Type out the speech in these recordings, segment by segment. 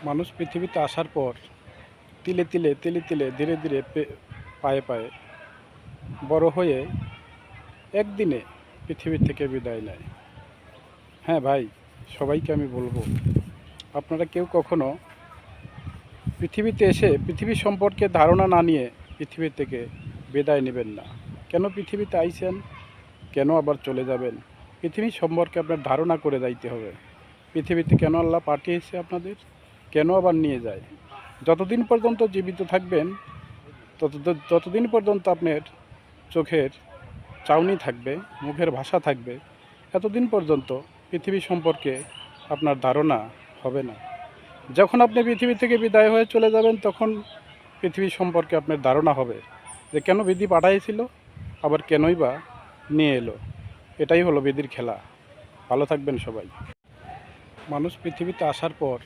মানুষ পৃথিবীতে আসার পর তিলে তিলে তিলে তিলে ধীরে ধীরে পায়ে পায়ে বড় হয়ে একদিনে পৃথিবী থেকে বিদায় নেয়। হ্যাঁ ভাই, সবাইকে আমি বলবো, আপনারা কেউ কখনো পৃথিবীতে এসে পৃথিবী সম্পর্কে ধারণা না নিয়ে পৃথিবী থেকে বিদায় নেবেন না। কেন পৃথিবীতে আইছেন, কেন আবার চলে যাবেন, পৃথিবী সম্পর্কে আপনার ধারণা করে যাইতে হবে। পৃথিবীতে কেন আল্লাহ পাঠিয়েছে আপনাদের, কেন আবার নিয়ে যায়। যতদিন পর্যন্ত জীবিত থাকবেন ততদিন পর্যন্ত আপনার চোখের চাউনি থাকবে, মুখের ভাষা থাকবে, এতদিন পর্যন্ত পৃথিবী সম্পর্কে আপনার ধারণা হবে না। যখন আপনি পৃথিবী থেকে বিদায় হয়ে চলে যাবেন তখন পৃথিবী সম্পর্কে আপনার ধারণা হবে যে কেন বিধি পাঠাইছিল, আবার কেনই বা নিয়ে এলো। এটাই হলো বিধির খেলা। ভালো থাকবেন সবাই। মানুষ পৃথিবীতে আসার পর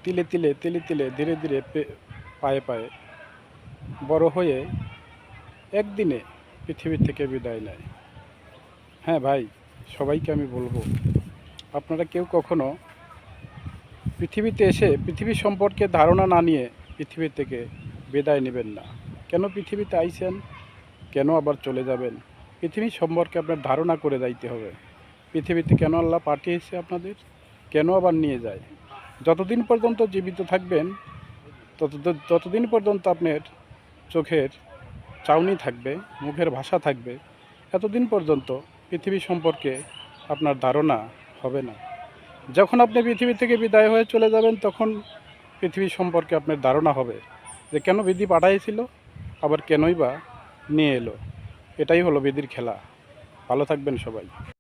তিলে তিলে তিলে তিলে ধীরে ধীরে পায়ে পায়ে বড় হয়ে একদিনে পৃথিবী থেকে বিদায় নেয়। হ্যাঁ ভাই, সবাইকে আমি বলবো, আপনারা কেউ কখনো পৃথিবীতে এসে পৃথিবী সম্পর্কে ধারণা না নিয়ে পৃথিবী থেকে বিদায় নেবেন না। কেন পৃথিবীতে আইছেন, কেন আবার চলে যাবেন, পৃথিবী সম্পর্কে আপনার ধারণা করে যাইতে হবে। পৃথিবীতে কেন আল্লাহ পাঠিয়েছে আপনাদের, কেন আবার নিয়ে যায়। যতদিন পর্যন্ত জীবিত থাকবেন ততদিন পর্যন্ত আপনার চোখের চাউনি থাকবে, মুখের ভাষা থাকবে, এতদিন পর্যন্ত পৃথিবী সম্পর্কে আপনার ধারণা হবে না। যখন আপনি পৃথিবী থেকে বিদায় হয়ে চলে যাবেন তখন পৃথিবী সম্পর্কে আপনার ধারণা হবে যে কেন বিধি পাঠাইছিল, আবার কেনই বা নিয়ে এলো। এটাই হলো বিধির খেলা। ভালো থাকবেন সবাই।